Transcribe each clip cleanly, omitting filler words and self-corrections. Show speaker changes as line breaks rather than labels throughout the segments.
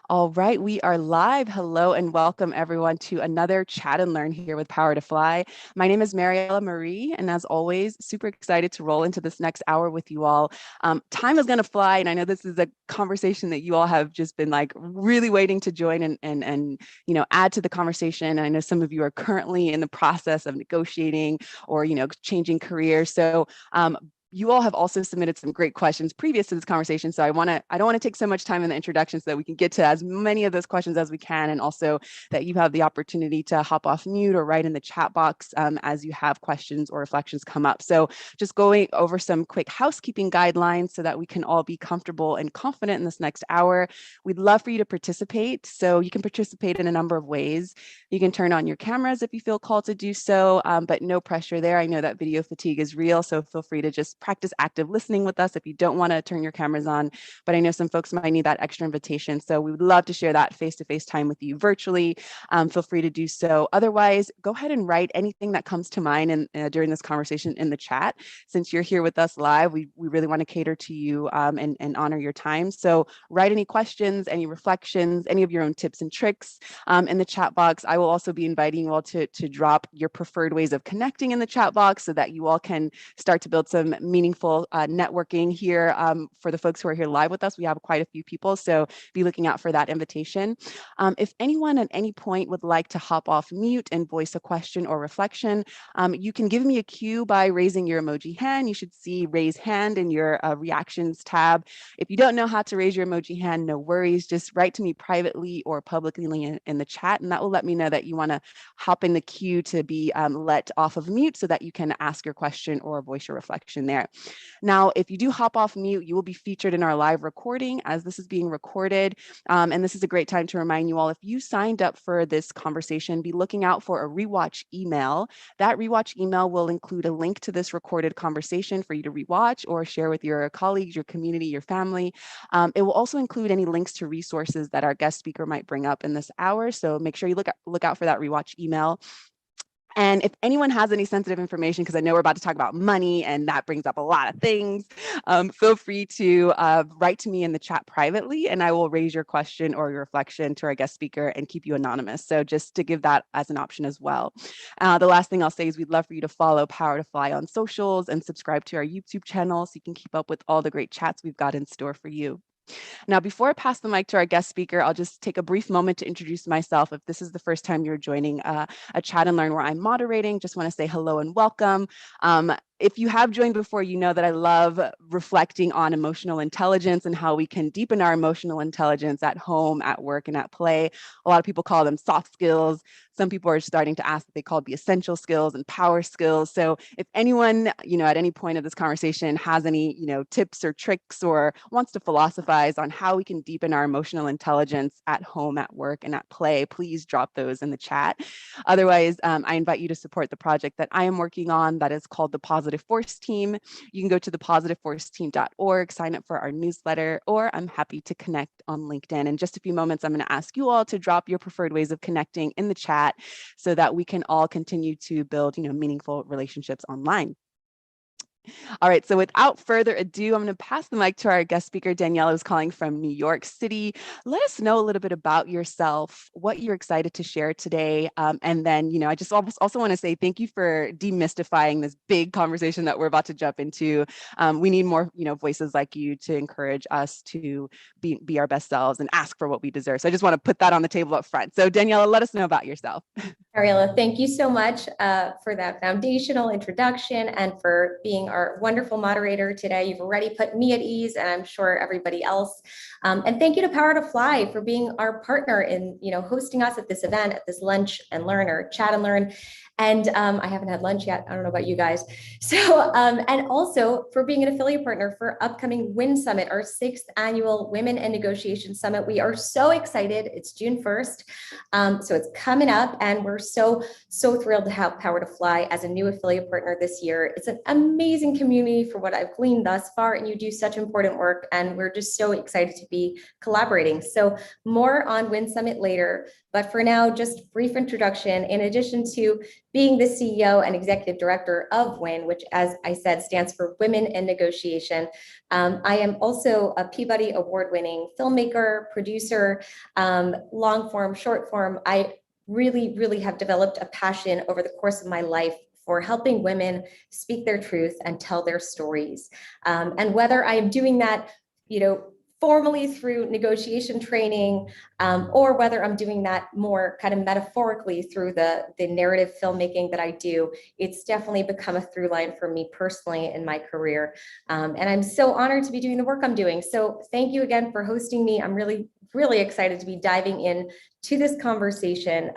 All right, we are live. Hello and welcome everyone to another Chat and Learn here with Power to Fly. My name is Mariella Marie, and as always, super excited to roll into this next hour with you all. Time is going to fly, and I know this is a conversation that you all have just been like really waiting to join and add to the conversation. And I know some of you are currently in the process of negotiating or changing careers. So you all have also submitted some great questions previous to this conversation. So I don't want to take so much time in the introduction so that we can get to as many of those questions as we can. And also that you have the opportunity to hop off mute or write in the chat box as you have questions or reflections come up. So just going over some quick housekeeping guidelines so that we can all be comfortable and confident in this next hour. We'd love for you to participate. So you can participate in a number of ways. You can turn on your cameras if you feel called to do so, but no pressure there. I know that video fatigue is real, so feel free to just practice active listening with us if you don't want to turn your cameras on. But I know some folks might need that extra invitation, so we would love to share that face-to-face time with you virtually. Feel free to do so. Otherwise, go ahead and write anything that comes to mind during this conversation in the chat. Since you're here with us live, we really want to cater to you and honor your time. So write any questions, any reflections, any of your own tips and tricks in the chat box. I will also be inviting you all to drop your preferred ways of connecting in the chat box so that you all can start to build some meaningful networking here. For the folks who are here live with us, we have quite a few people, so be looking out for that invitation. If anyone at any point would like to hop off mute and voice a question or reflection, you can give me a cue by raising your emoji hand. You should see raise hand in your reactions tab. If you don't know how to raise your emoji hand, no worries. Just write to me privately or publicly in the chat, and that will let me know that you want to hop in the queue to be let off of mute so that you can ask your question or voice your reflection there. Now, if you do hop off mute, you will be featured in our live recording as this is being recorded. And this is a great time to remind you all, if you signed up for this conversation, be looking out for a rewatch email. That rewatch email will include a link to this recorded conversation for you to rewatch or share with your colleagues, your community, your family. It will also include any links to resources that our guest speaker might bring up in this hour. So make sure you look out for that rewatch email. And if anyone has any sensitive information, because I know we're about to talk about money and that brings up a lot of things, feel free to write to me in the chat privately and I will raise your question or your reflection to our guest speaker and keep you anonymous. So just to give that as an option as well. The last thing I'll say is we'd love for you to follow Power to Fly on socials and subscribe to our YouTube channel so you can keep up with all the great chats we've got in store for you. Now, before I pass the mic to our guest speaker, I'll just take a brief moment to introduce myself. If this is the first time you're joining a Chat and Learn where I'm moderating, just want to say hello and welcome. If you have joined before, you know that I love reflecting on emotional intelligence and how we can deepen our emotional intelligence at home, at work, and at play. A lot of people call them soft skills. Some people are starting to ask that they call the essential skills and power skills. So if anyone, at any point of this conversation has any, tips or tricks or wants to philosophize on how we can deepen our emotional intelligence at home, at work, and at play, please drop those in the chat. Otherwise, I invite you to support the project that I am working on that is called the Positive Force Team. You can go to thepositiveforceteam.org, sign up for our newsletter, or I'm happy to connect on LinkedIn. In just a few moments, I'm going to ask you all to drop your preferred ways of connecting in the chat so that we can all continue to build, meaningful relationships online. All right, so without further ado, I'm going to pass the mic to our guest speaker, Daniella, who's calling from New York City. Let us know a little bit about yourself, what you're excited to share today. And then, I just also want to say thank you for demystifying this big conversation that we're about to jump into. We need more, voices like you to encourage us to be our best selves and ask for what we deserve. So I just want to put that on the table up front. So Daniella, let us know about yourself.
Ariella, thank you so much for that foundational introduction and for being our wonderful moderator today. You've already put me at ease, and I'm sure everybody else. And thank you to Power to Fly for being our partner in, hosting us at this event, at this lunch and learn or chat and learn. And I haven't had lunch yet. I don't know about you guys. So, and also for being an affiliate partner for upcoming WIN Summit, our 6th annual Women in Negotiation Summit. We are so excited. It's June 1st. So it's coming up, and we're so thrilled to have Power to Fly as a new affiliate partner this year. It's an amazing community for what I've gleaned thus far, and you do such important work, and we're just so excited to be collaborating. So more on WIN Summit later, but for now, just brief introduction. In addition to being the CEO and executive director of WIN, which, as I said, stands for Women in Negotiation. I am also a Peabody Award-winning filmmaker, producer, long form, short form. I really have developed a passion over the course of my life for helping women speak their truth and tell their stories. And whether I am doing that, formally through negotiation training, or whether I'm doing that more kind of metaphorically through the narrative filmmaking that I do, it's definitely become a through line for me personally in my career. And I'm so honored to be doing the work I'm doing. So thank you again for hosting me. I'm really excited to be diving in to this conversation,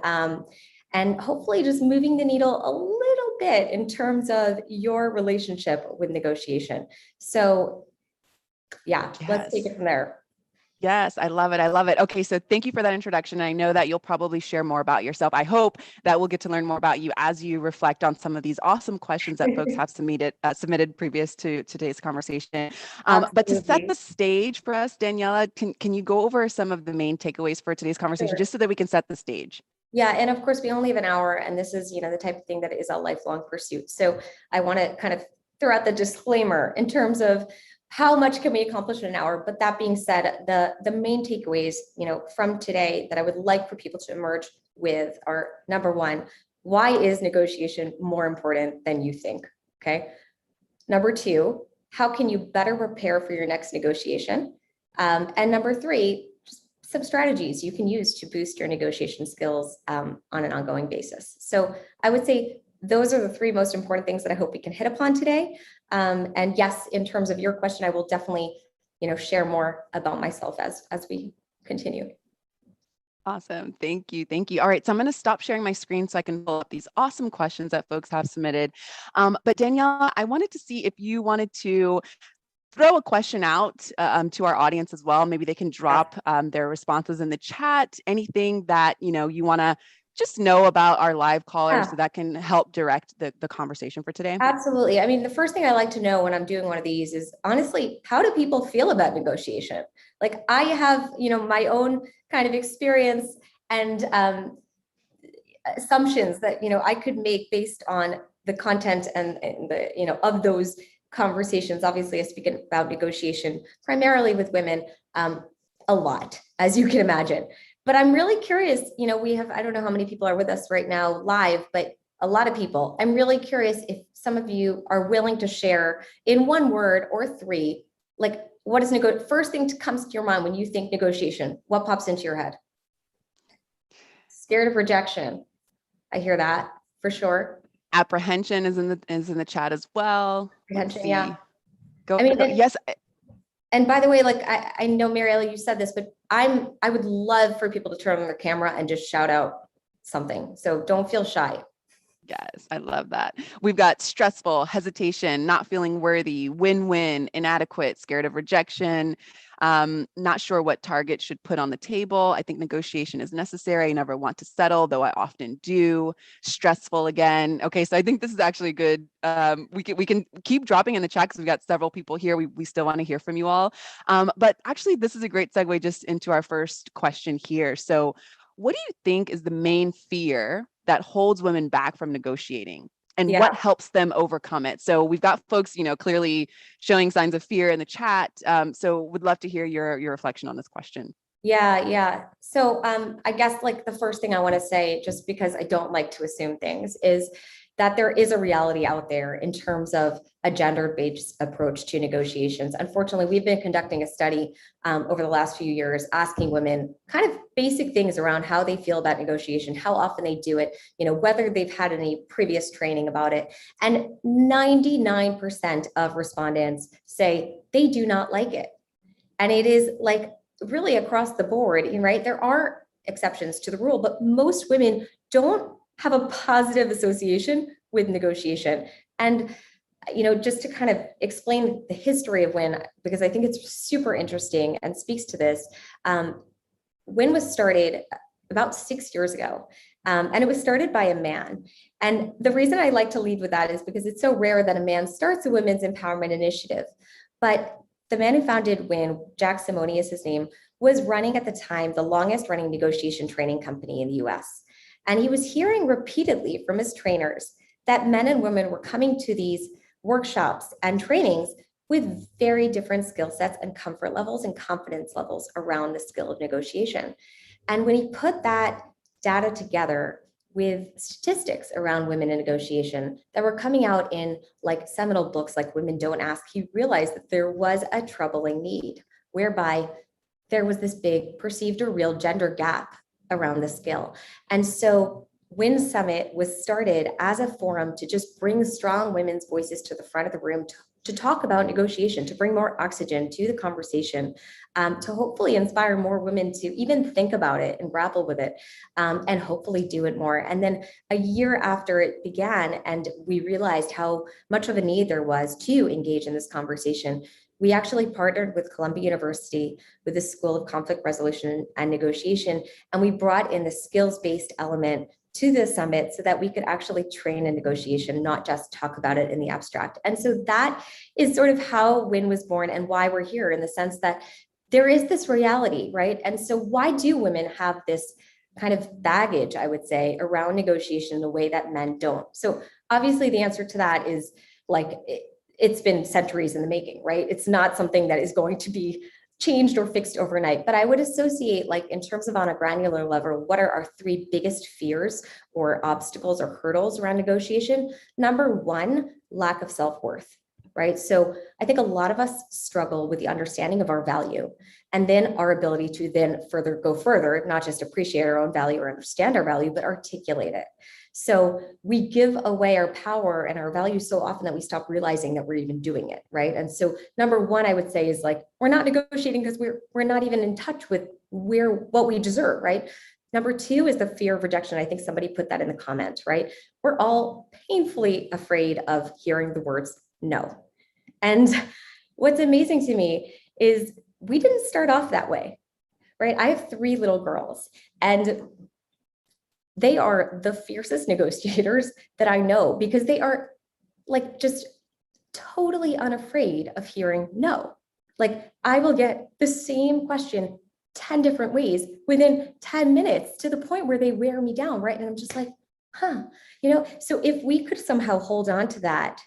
and hopefully just moving the needle a little bit in terms of your relationship with negotiation. So yeah, let's take it from there.
Yes, I love it. I love it. Okay, so thank you for that introduction. I know that you'll probably share more about yourself. I hope that we'll get to learn more about you as you reflect on some of these awesome questions that folks have submitted previous to today's conversation. But to set the stage for us, Daniella, can you go over some of the main takeaways for today's conversation, just so that we can set the stage?
Yeah, and of course, we only have an hour, and this is, the type of thing that is a lifelong pursuit. So I want to kind of throw out the disclaimer in terms of how much can we accomplish in an hour. But that being said, the main takeaways, from today that I would like for people to emerge with are: number one, why is negotiation more important than you think? Okay. Number two, how can you better prepare for your next negotiation? And number three, some strategies you can use to boost your negotiation skills on an ongoing basis. So I would say those are the three most important things that I hope we can hit upon today. And yes, in terms of your question, I will definitely, share more about myself as we continue.
Awesome. Thank you. Thank you. All right. So I'm going to stop sharing my screen so I can pull up these awesome questions that folks have submitted. But Daniella, I wanted to see if you wanted to throw a question out to our audience as well. Maybe they can drop their responses in the chat, anything that, you want to just know about our live callers, so that can help direct the conversation for today.
Absolutely. I mean, the first thing I like to know when I'm doing one of these is, honestly, how do people feel about negotiation? Like, I have, my own kind of experience and assumptions that, I could make based on the content and the, of those conversations. Obviously, I speak about negotiation primarily with women a lot, as you can imagine. But I'm really curious, we have, I don't know how many people are with us right now live, but a lot of people. I'm really curious if some of you are willing to share in one word or three, like, what is first thing that comes to your mind when you think negotiation? What pops into your head? Scared of rejection. I hear that for sure.
Apprehension is in the chat as well.
Apprehension, yeah.
Go. Yes.
And by the way, like, I know, Mariella, you said this, but I would love for people to turn on their camera and just shout out something. So don't feel shy.
Yes, I love that. We've got stressful, hesitation, not feeling worthy, win-win, inadequate, scared of rejection, not sure what target should put on the table. I think negotiation is necessary. I never want to settle, though I often do. Stressful again. Okay, so I think this is actually good. We can keep dropping in the chat because we've got several people here. We still want to hear from you all. But actually, this is a great segue just into our first question here. So what do you think is the main fear that holds women back from negotiating, and what helps them overcome it? So we've got folks, clearly showing signs of fear in the chat. So would love to hear your reflection on this question.
Yeah. So I guess, like, the first thing I want to say, just because I don't like to assume things, is that there is a reality out there in terms of a gender-based approach to negotiations. Unfortunately, we've been conducting a study over the last few years, asking women kind of basic things around how they feel about negotiation, how often they do it, whether they've had any previous training about it. And 99% of respondents say they do not like it. And it is, like, really across the board, right? There are exceptions to the rule, but most women don't have a positive association with negotiation. And, just to kind of explain the history of WIN, because I think it's super interesting and speaks to this. WIN was started about 6 years ago, and it was started by a man. And the reason I like to lead with that is because it's so rare that a man starts a women's empowerment initiative. But the man who founded WIN, Jack Simoni is his name, was running at the time the longest running negotiation training company in the US. And he was hearing repeatedly from his trainers that men and women were coming to these workshops and trainings with very different skill sets and comfort levels and confidence levels around the skill of negotiation. And when he put that data together with statistics around women in negotiation that were coming out in like seminal books like Women Don't Ask, he realized that there was a troubling need whereby there was this big perceived or real gender gap around the skill. And so WIN Summit was started as a forum to just bring strong women's voices to the front of the room to talk about negotiation, to bring more oxygen to the conversation, to hopefully inspire more women to even think about it and grapple with it, and hopefully do it more. And then a year after it began, and we realized how much of a need there was to engage in this conversation, we actually partnered with Columbia University with the School of Conflict Resolution and Negotiation, and we brought in the skills-based element to the summit so that we could actually train in negotiation, not just talk about it in the abstract. And so that is sort of how WIN was born and why we're here, in the sense that there is this reality, right? And so why do women have this kind of baggage, I would say, around negotiation in a way that men don't? So obviously the answer to that is like, it's been centuries in the making, right? It's not something that is going to be changed or fixed overnight, but I would associate, like, in terms of on a granular level, what are our three biggest fears or obstacles or hurdles around negotiation? Number one, lack of self-worth, right? So I think a lot of us struggle with the understanding of our value, and then our ability to then go further, not just appreciate our own value or understand our value, but articulate it. So we give away our power and our value so often that we stop realizing that we're even doing it, right? And so number one, I would say, is like, we're not negotiating because we're not even in touch with what we deserve, right? Number two is the fear of rejection. I think somebody put that in the comment, right? We're all painfully afraid of hearing the words no. And what's amazing to me is we didn't start off that way, right? I have 3 little girls, and they are the fiercest negotiators that I know, because they are like just totally unafraid of hearing no. Like, I will get the same question 10 different ways within 10 minutes, to the point where they wear me down, right? And I'm just like, so if we could somehow hold on to that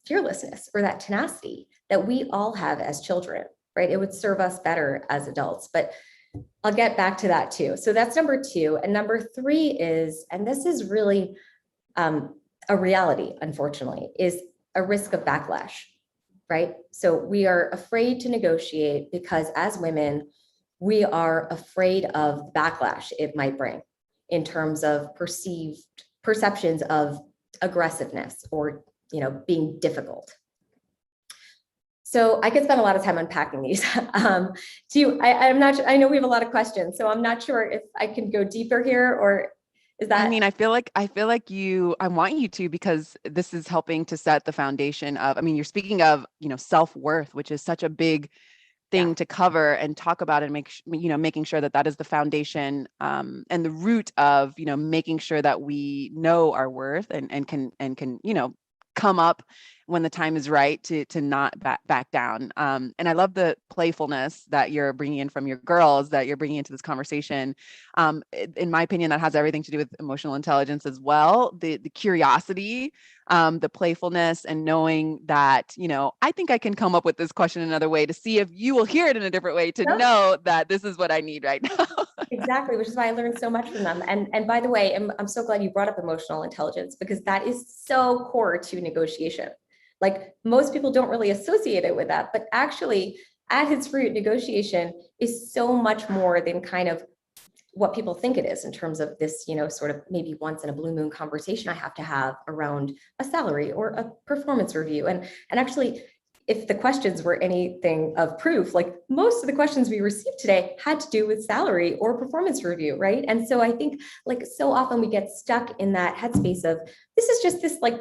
fearlessness or that tenacity that we all have as children, right, it would serve us better as adults. But I'll get back to that too. So that's number 2. And number 3 is, and this is really a reality, unfortunately, is a risk of backlash, right? So we are afraid to negotiate because as women, we are afraid of backlash it might bring in terms of perceptions of aggressiveness or, being difficult. So I could spend a lot of time unpacking these. I'm not sure, I know we have a lot of questions, so I'm not sure if I can go deeper here, or is that?
I mean, I feel like I want you to, because this is helping to set the foundation of, I mean, you're speaking of, self-worth, which is such a big thing to cover and talk about, and making sure that that is the foundation, and the root of, making sure that we know our worth and can, come up when the time is right to not back down. And I love the playfulness that you're bringing in from your girls, that you're bringing into this conversation. In my opinion, that has everything to do with emotional intelligence as well. The curiosity, the playfulness, and knowing that, I think I can come up with this question another way, to see if you will hear it in a different way, to know that this is what I need right now.
Exactly, which is why I learned so much from them. And by the way, I'm so glad you brought up emotional intelligence, because that is so core to negotiation. Like, most people don't really associate it with that, but actually at its root, negotiation is so much more than kind of what people think it is, in terms of this, sort of maybe once in a blue moon conversation I have to have around a salary or a performance review. And actually, if the questions were anything of proof, like, most of the questions we received today had to do with salary or performance review, right? And so I think, like, so often we get stuck in that headspace of, this is just this, like,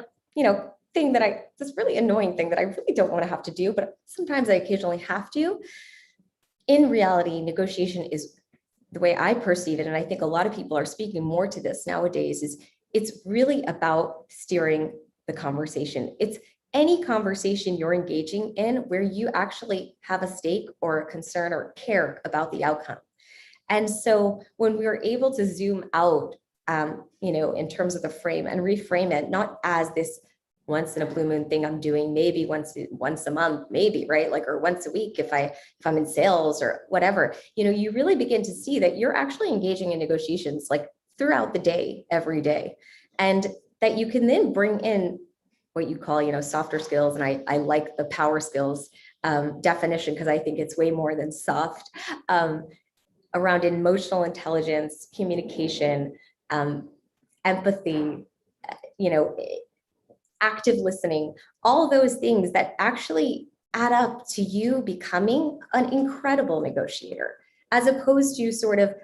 thing this really annoying thing that I really don't want to have to do, but sometimes I occasionally have to. In reality, negotiation is, the way I perceive it, and I think a lot of people are speaking more to this nowadays, is it's really about steering the conversation. It's any conversation you're engaging in where you actually have a stake or a concern or care about the outcome. And so when we are able to zoom out in terms of the frame, and reframe it, not as this once in a blue moon thing I'm doing, maybe once a month, maybe, right? Like, or once a week if I'm in sales or whatever, you really begin to see that you're actually engaging in negotiations like throughout the day, every day. And that you can then bring in what you call, softer skills. And I like the power skills definition, because I think it's way more than soft, around emotional intelligence, communication, empathy, active listening, all those things that actually add up to you becoming an incredible negotiator, as opposed to sort of,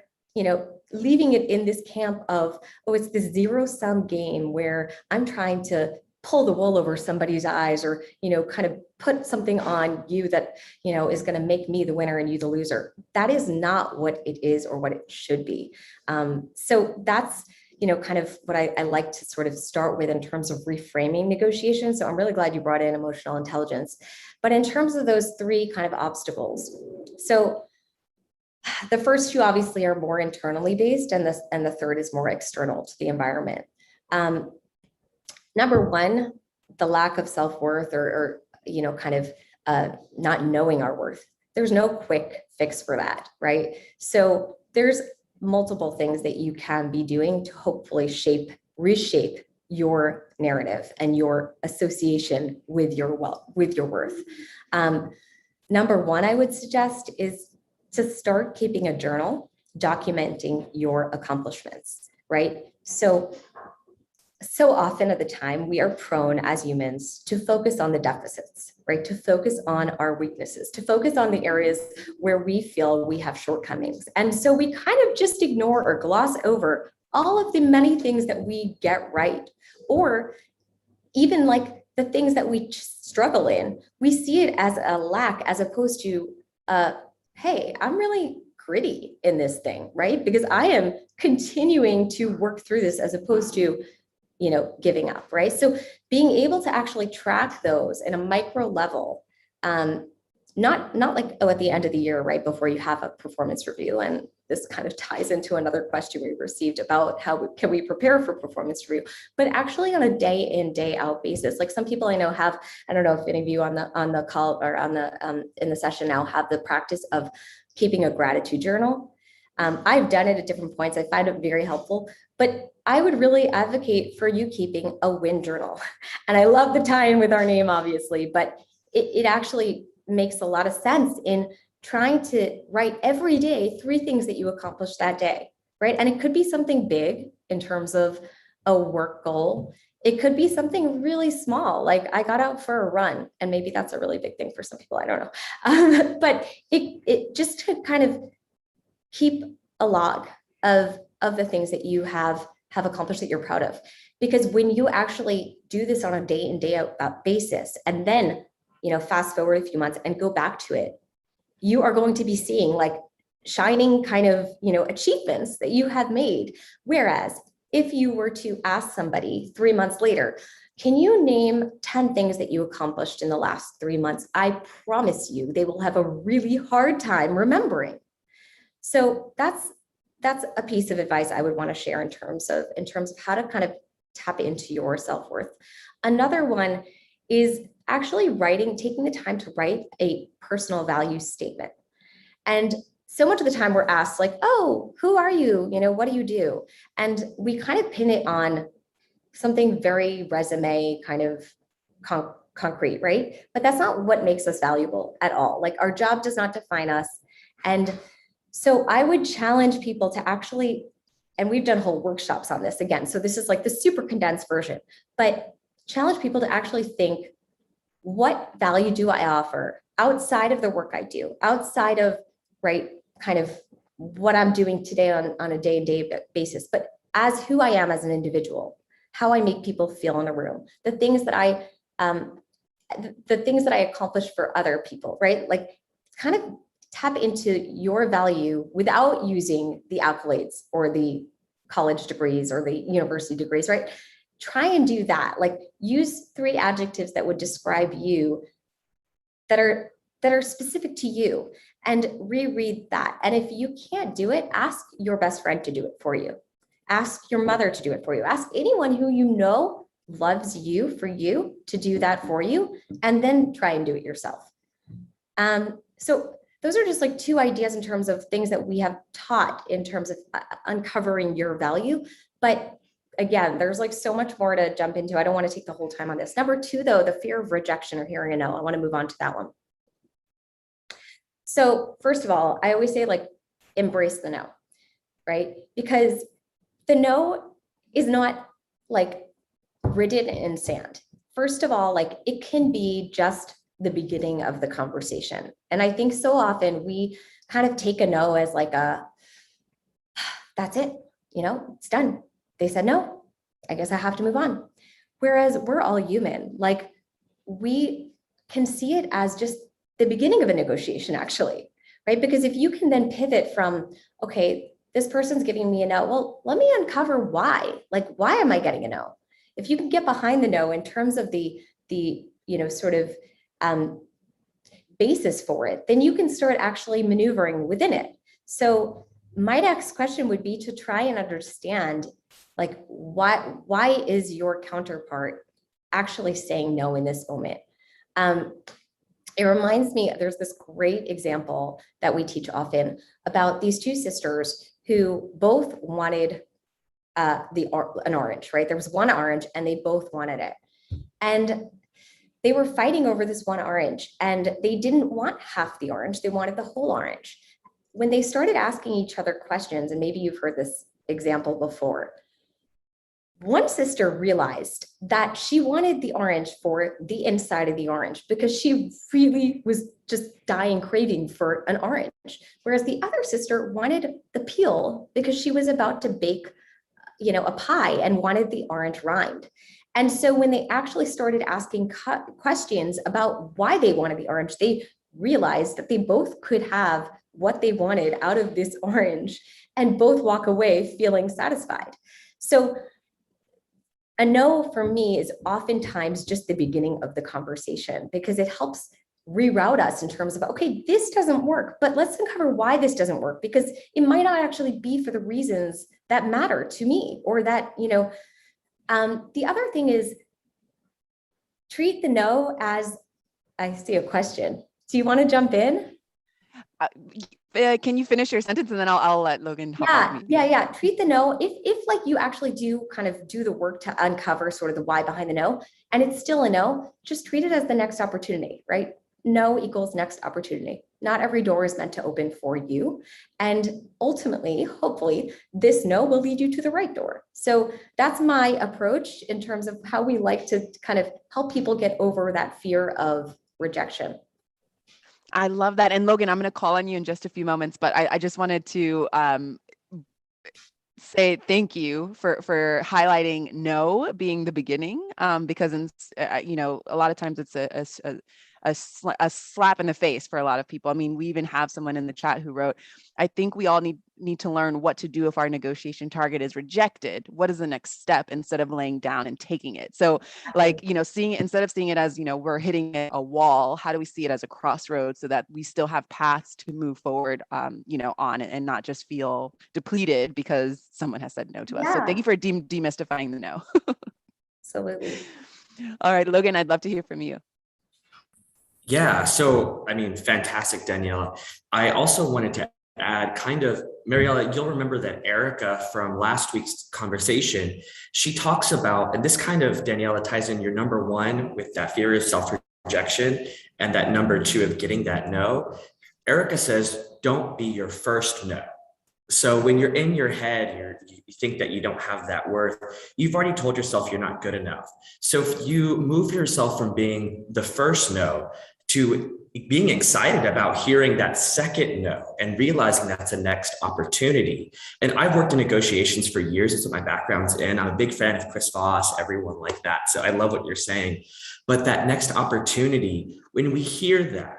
leaving it in this camp of, oh, it's this zero-sum game where I'm trying to pull the wool over somebody's eyes, or, kind of put something on you that, is going to make me the winner and you the loser. That is not what it is or what it should be. So that's, kind of what I like to sort of start with in terms of reframing negotiations. So I'm really glad you brought in emotional intelligence. But in terms of those three kind of obstacles, so the first two obviously are more internally based, and the third is more external to the environment. Number one, the lack of self-worth, or kind of not knowing our worth. There's no quick fix for that, right? So there's multiple things that you can be doing to hopefully reshape your narrative and your association with your worth. Number one, I would suggest is to start keeping a journal, documenting your accomplishments, right? So often at the time, we are prone as humans to focus on the deficits, right? To focus on our weaknesses, to focus on the areas where we feel we have shortcomings. And so we kind of just ignore or gloss over all of the many things that we get right, or even like the things that we struggle in. We see it as a lack, as opposed to, hey, I'm really gritty in this thing, right? Because I am continuing to work through this, as opposed to, giving up, right? So being able to actually track those in a micro level, not like, oh, at the end of the year, right before you have a performance review. And this kind of ties into another question we received about how can we prepare for performance review, but actually on a day in, day out basis. Like some people I know have, I don't know if any of you on the call or on the in the session now have the practice of keeping a gratitude journal. I've done it at different points. I find it very helpful, but I would really advocate for you keeping a win journal. And I love the tie-in with our name, obviously, but it actually makes a lot of sense in trying to write every day 3 things that you accomplished that day, right? And it could be something big in terms of a work goal. It could be something really small, like I got out for a run, and maybe that's a really big thing for some people, I don't know. But it just to kind of keep a log of the things that you have accomplished that you're proud of. Because when you actually do this on a day in, day out basis, and then, fast forward a few months and go back to it, you are going to be seeing like shining kind of, achievements that you have made. Whereas if you were to ask somebody 3 months later, can you name 10 things that you accomplished in the last 3 months? I promise you, they will have a really hard time remembering. So that's a piece of advice I would want to share in terms of how to kind of tap into your self-worth. Another one is actually taking the time to write a personal value statement. And so much of the time we're asked like, oh, who are you? What do you do? And we kind of pin it on something very resume kind of concrete, right? But that's not what makes us valuable at all. Like our job does not define us. And so I would challenge people to actually, and we've done whole workshops on this again, so this is like the super condensed version, but challenge people to actually think, what value do I offer outside of the work I do, outside of, right, kind of what I'm doing today on a day-to-day basis, but as who I am as an individual, how I make people feel in a room, the things that I accomplish for other people, right? Like kind of tap into your value without using the accolades or the college degrees or the university degrees, right? Try and do that. Like use 3 adjectives that would describe you that are specific to you, and reread that. And if you can't do it, ask your best friend to do it for you. Ask your mother to do it for you. Ask anyone who you know loves you for you to do that for you, and then try and do it yourself. So those are just like two ideas in terms of things that we have taught in terms of uncovering your value. But again, there's like so much more to jump into. I don't want to take the whole time on this. Number two, though, the fear of rejection or hearing a no. I want to move on to that one. So first of all, I always say like, embrace the no, right? Because the no is not like written in sand. First of all, like it can be just the beginning of the conversation. And I think so often we kind of take a no as like that's it, it's done. They said no, I guess I have to move on. Whereas we're all human, like we can see it as just the beginning of a negotiation actually, right? Because if you can then pivot from, okay, this person's giving me a no, well, let me uncover why, like, why am I getting a no? If you can get behind the no in terms of the sort of basis for it, then you can start actually maneuvering within it. So my next question would be to try and understand, like, why is your counterpart actually saying no in this moment? It reminds me, there's this great example that we teach often about these two sisters who both wanted an orange, right? There was one orange and they both wanted it. And they were fighting over this one orange and they didn't want half the orange. They wanted the whole orange. When they started asking each other questions, and maybe you've heard this example before, one sister realized that she wanted the orange for the inside of the orange because she really was just dying craving for an orange. Whereas the other sister wanted the peel because she was about to bake, a pie and wanted the orange rind. And so when they actually started asking questions about why they wanted the orange, they realized that they both could have what they wanted out of this orange and both walk away feeling satisfied. So a no for me is oftentimes just the beginning of the conversation because it helps reroute us in terms of, okay, this doesn't work, but let's uncover why this doesn't work because it might not actually be for the reasons that matter to me or that, the other thing is treat the no as, I see a question. Do you want to jump in?
Can you finish your sentence and then I'll let Logan hop on.
Yeah. Treat the no. If like you actually do kind of do the work to uncover sort of the why behind the no, and it's still a no, just treat it as the next opportunity, right? No equals next opportunity. Not every door is meant to open for you. And ultimately, hopefully, this no will lead you to the right door. So that's my approach in terms of how we like to kind of help people get over that fear of rejection.
I love that. And Logan, I'm going to call on you in just a few moments, but I just wanted to say thank you for highlighting no being the beginning, because a lot of times it's a slap in the face for a lot of people. I mean, we even have someone in the chat who wrote, I think we all need to learn what to do if our negotiation target is rejected. What is the next step instead of laying down and taking it? So like, seeing it, instead of seeing it as, we're hitting a wall, how do we see it as a crossroads so that we still have paths to move forward, on and not just feel depleted because someone has said no to us. So thank you for demystifying the no.
Absolutely.
All right, Logan, I'd love to hear from you.
Yeah, so fantastic, Daniela. I also wanted to add Mariella, you'll remember that Erica from last week's conversation, she talks about, and this Daniela ties in your number one with that fear of self-rejection and that number two of getting that no. Erica says, don't be your first no. So when you're in your head, you think that you don't have that worth, you've already told yourself you're not good enough. So if you move yourself from being the first no to being excited about hearing that second no and realizing that's a next opportunity. And I've worked in negotiations for years. It's what my background's in. I'm a big fan of Chris Voss, everyone like that. So I love what you're saying. But that next opportunity, when we hear that,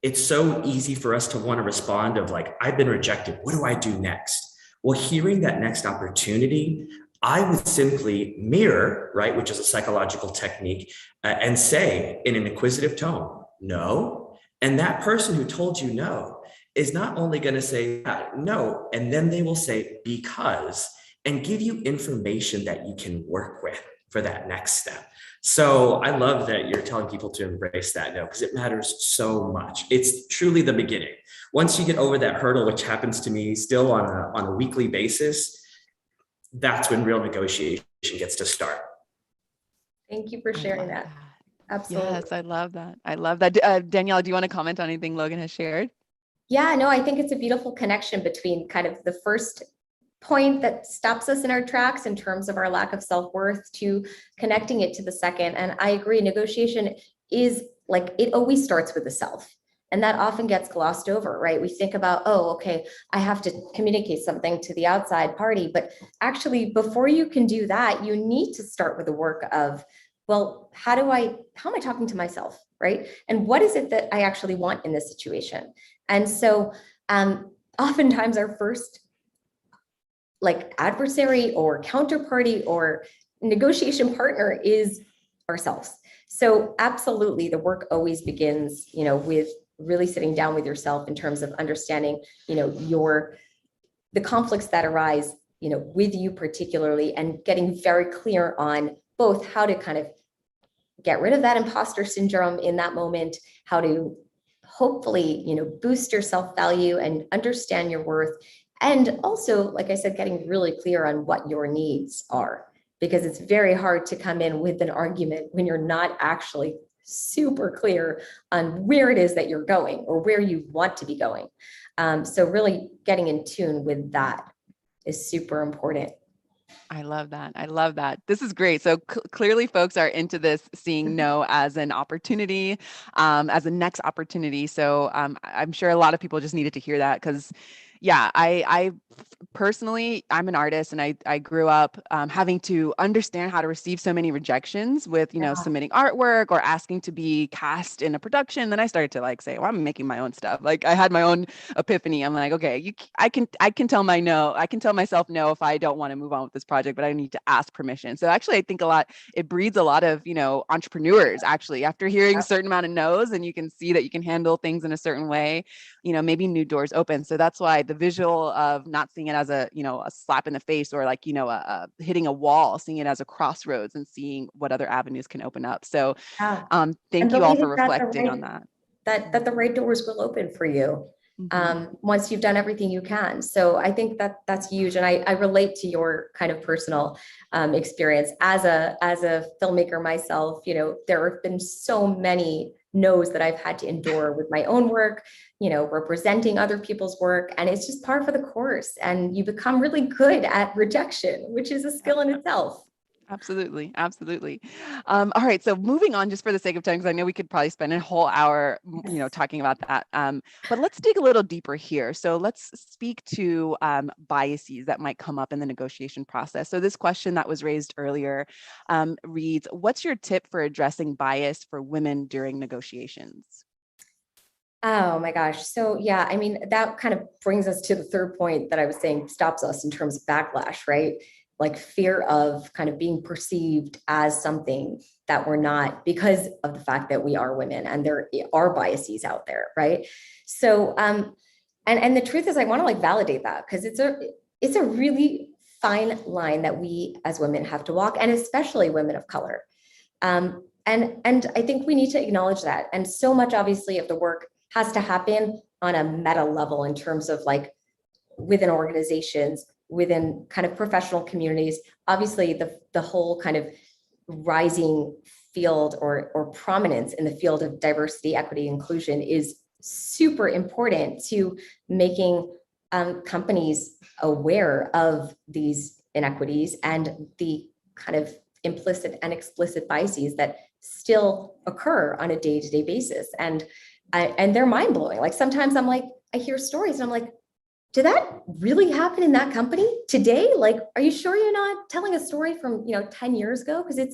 it's so easy for us to want to respond of like, I've been rejected. What do I do next? Well, hearing that next opportunity, I would simply mirror, right, which is a psychological technique, and say in an inquisitive tone, no. And that person who told you no is not only going to say no, and then they will say because. and give you information that you can work with for that next step. So I love that you're telling people to embrace that no, because it matters so much. It's truly the beginning. Once you get over that hurdle, which happens to me still on a weekly basis, that's when real negotiation gets to start.
Thank you for sharing that. Absolutely.
Yes, I love that. I love that. Daniela, do you want to comment on anything Logan has shared?
Yeah, no, I think it's a beautiful connection between kind of the first point that stops us in our tracks in terms of our lack of self-worth to connecting it to the second. And I agree, negotiation is like, it always starts with the self. And that often gets glossed over, right? We think about, oh, okay, I have to communicate something to the outside party. But actually, before you can do that, you need to start with the work of, well, how am I talking to myself, right? And what is it that I actually want in this situation? And so oftentimes our first like adversary or counterparty or negotiation partner is ourselves. So absolutely, the work always begins, with really sitting down with yourself in terms of understanding, the conflicts that arise, with you particularly, and getting very clear on both how to kind of get rid of that imposter syndrome in that moment, how to hopefully, boost your self-value and understand your worth. And also, like I said, getting really clear on what your needs are, because it's very hard to come in with an argument when you're not actually super clear on where it is that you're going or where you want to be going. So really getting in tune with that is super important.
I love that. I love that. This is great. So clearly folks are into this, seeing no as an opportunity, as a next opportunity. So I'm sure a lot of people just needed to hear that, because yeah, I personally, I'm an artist, and I grew up having to understand how to receive so many rejections with, submitting artwork or asking to be cast in a production. Then I started to like say, well, I'm making my own stuff. Like I had my own epiphany. I'm like, okay, I can tell I can tell myself no if I don't want to move on with this project, but I need to ask permission. So actually, I think it breeds a lot of, entrepreneurs actually, after hearing a certain amount of no's, and you can see that you can handle things in a certain way, maybe new doors open. So that's why the visual of not seeing it as a slap in the face, or like, hitting a wall, seeing it as a crossroads and seeing what other avenues can open up. So thank you all for reflecting on that.
That the right doors will open for you once you've done everything you can. So I think that's huge. And I relate to your kind of personal experience as a filmmaker myself. There have been so many no's that I've had to endure with my own work, representing other people's work. And it's just par for the course. And you become really good at rejection, which is a skill in itself.
Absolutely. Absolutely. All right. So moving on, just for the sake of time, because I know we could probably spend a whole hour, talking about that. But let's dig a little deeper here. So let's speak to biases that might come up in the negotiation process. So this question that was raised earlier reads, what's your tip for addressing bias for women during negotiations?
Oh my gosh. So yeah, I mean, that kind of brings us to the third point that I was saying stops us in terms of backlash, right? Like fear of kind of being perceived as something that we're not, because of the fact that we are women and there are biases out there, right? So and the truth is, I want to like validate that, because it's a really fine line that we as women have to walk, and especially women of color. And I think we need to acknowledge that. And so much obviously of the work has to happen on a meta level in terms of like within organizations, within kind of professional communities. Obviously the whole kind of rising field or prominence in the field of diversity, equity, inclusion is super important to making companies aware of these inequities and the kind of implicit and explicit biases that still occur on a day-to-day basis. And they're mind-blowing. Like sometimes I'm like, I hear stories and I'm like, did that really happen in that company today? Like, are you sure you're not telling a story from 10 years ago? Because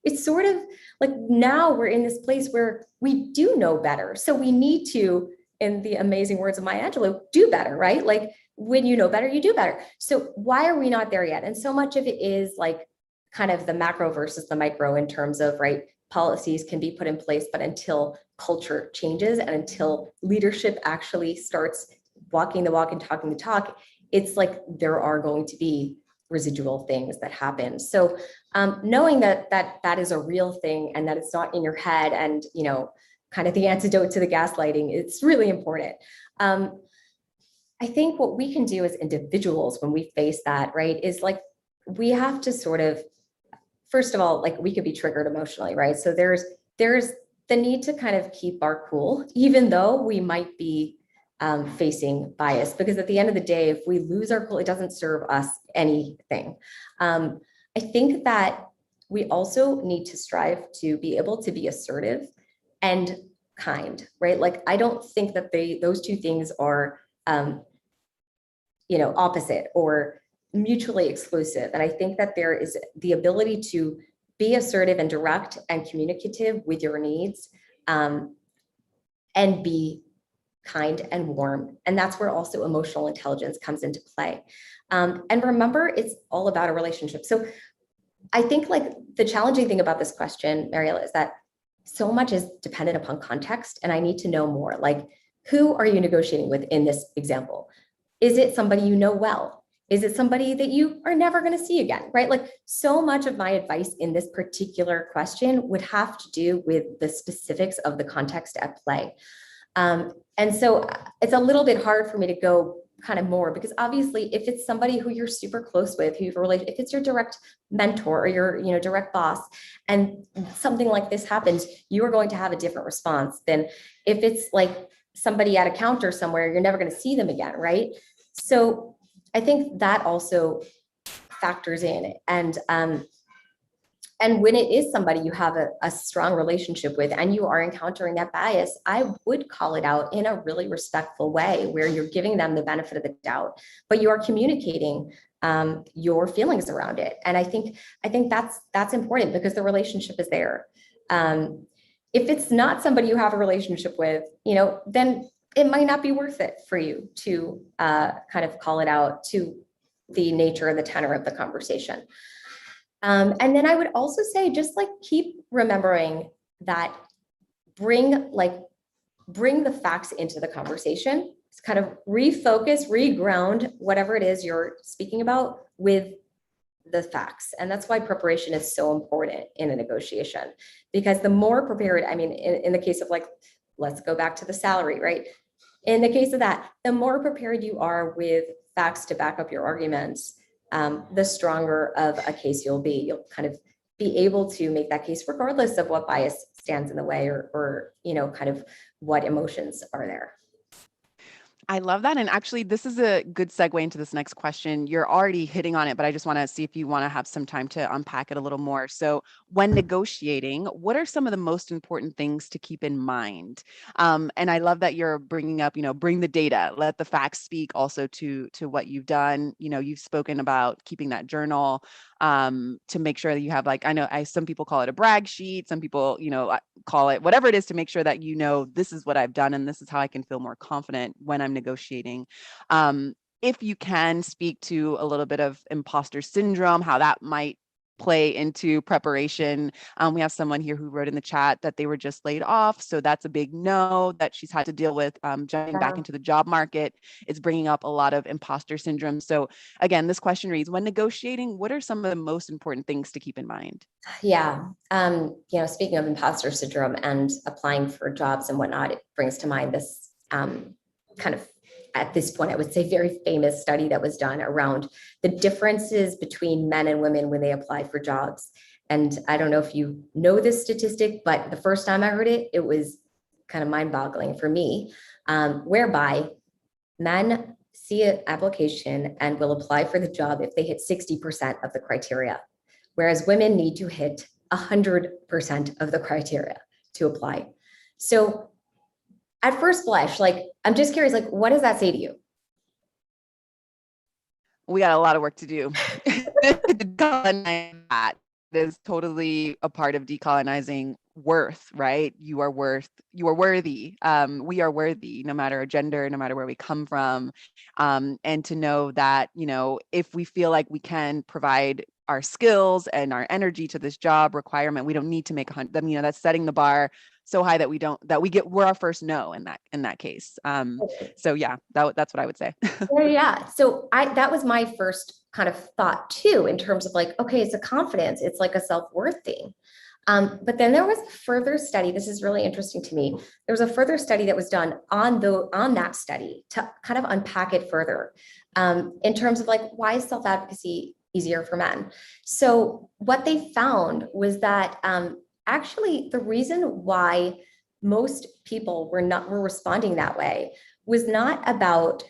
it's sort of like now we're in this place where we do know better. So we need to, in the amazing words of Maya Angelou, do better, right? Like when you know better, you do better. So why are we not there yet? And so much of it is like kind of the macro versus the micro in terms of, right, policies can be put in place, but until culture changes and until leadership actually starts walking the walk and talking the talk, it's like there are going to be residual things that happen. So knowing that is a real thing and that it's not in your head and, you know, kind of the antidote to the gaslighting, it's really important. I think what we can do as individuals when we face that, right, is like, we have to sort of, first of all, like we could be triggered emotionally, right? So there's the need to kind of keep our cool, even though we might be facing bias, because at the end of the day, if we lose our cool, it doesn't serve us anything. I think that we also need to strive to be able to be assertive and kind, right? Like, I don't think that those two things are, you know, opposite or mutually exclusive. And I think that there is the ability to be assertive and direct and communicative with your needs, and be kind and warm. And that's where also emotional intelligence comes into play. And remember, it's all about a relationship. So I think like the challenging thing about this question, Mariela, is that so much is dependent upon context. And I need to know more, like, who are you negotiating with in this example? Is it somebody you know well? Is it somebody that you are never going to see again, right? Like, so much of my advice in this particular question would have to do with the specifics of the context at play. And so it's a little bit hard for me to go kind of more, because obviously if it's somebody who you're super close with, who you've related, if it's your direct mentor or your, you know, direct boss, and something like this happens, you are going to have a different response than if it's like somebody at a counter somewhere, you're never going to see them again, right? So I think that also factors in. And when it is somebody you have a strong relationship with and you are encountering that bias, I would call it out in a really respectful way where you're giving them the benefit of the doubt, but you are communicating your feelings around it. And I think that's important, because the relationship is there. If it's not somebody you have a relationship with, you know, then it might not be worth it for you to kind of call it out to the nature and the tenor of the conversation. And then I would also say, just like, keep remembering that bring the facts into the conversation. It's kind of refocus, reground whatever it is you're speaking about with the facts. And that's why preparation is so important in a negotiation, because the more prepared, I mean, in the case of, like, let's go back to the salary, right? In the case of that, the more prepared you are with facts to back up your arguments, the stronger of a case you'll be. You'll kind of be able to make that case regardless of what bias stands in the way, or you know, kind of what emotions are there.
I love that. And actually, this is a good segue into this next question. You're already hitting on it, but I just want to see if you want to have some time to unpack it a little more. So when negotiating, what are some of the most important things to keep in mind? And I love that you're bringing up, you know, bring the data, let the facts speak also to what you've done. You know, you've spoken about keeping that journal, to make sure that you have, like, I know some people call it a brag sheet. Some people, you know, call it whatever it is, to make sure that, you know, this is what I've done and this is how I can feel more confident when I'm negotiating. If you can speak to a little bit of imposter syndrome, how that might play into preparation. We have someone here who wrote in the chat that they were just laid off. So that's a big no that she's had to deal with. Jumping back into the job market is bringing up a lot of imposter syndrome. So again, this question reads, when negotiating, what are some of the most important things to keep in mind?
Yeah. You know, speaking of imposter syndrome and applying for jobs and whatnot, it brings to mind this kind of, at this point, I would say, very famous study that was done around the differences between men and women when they apply for jobs. And I don't know if you know this statistic, but the first time I heard it, it was kind of mind-boggling for me, whereby men see an application and will apply for the job if they hit 60% of the criteria, whereas women need to hit 100% of the criteria to apply. So at first blush, like, I'm just curious, like, what does that say to you?
We got a lot of work to do. That is totally a part of decolonizing worth, right? You are worthy. We are worthy, no matter our gender, no matter where we come from. And to know that, you know, if we feel like we can provide our skills and our energy to this job requirement, we don't need to make 100. You know, that's setting the bar so high that we're our first no in that case. So yeah, that's what I would say.
Yeah. So that was my first kind of thought too, in terms of like, okay, it's a confidence, it's like a self-worth thing. But then there was a further study. This is really interesting to me. There was a further study that was done on that study to kind of unpack it further, in terms of like, why is self-advocacy easier for men? So what they found was that actually the reason why most people were responding that way was not about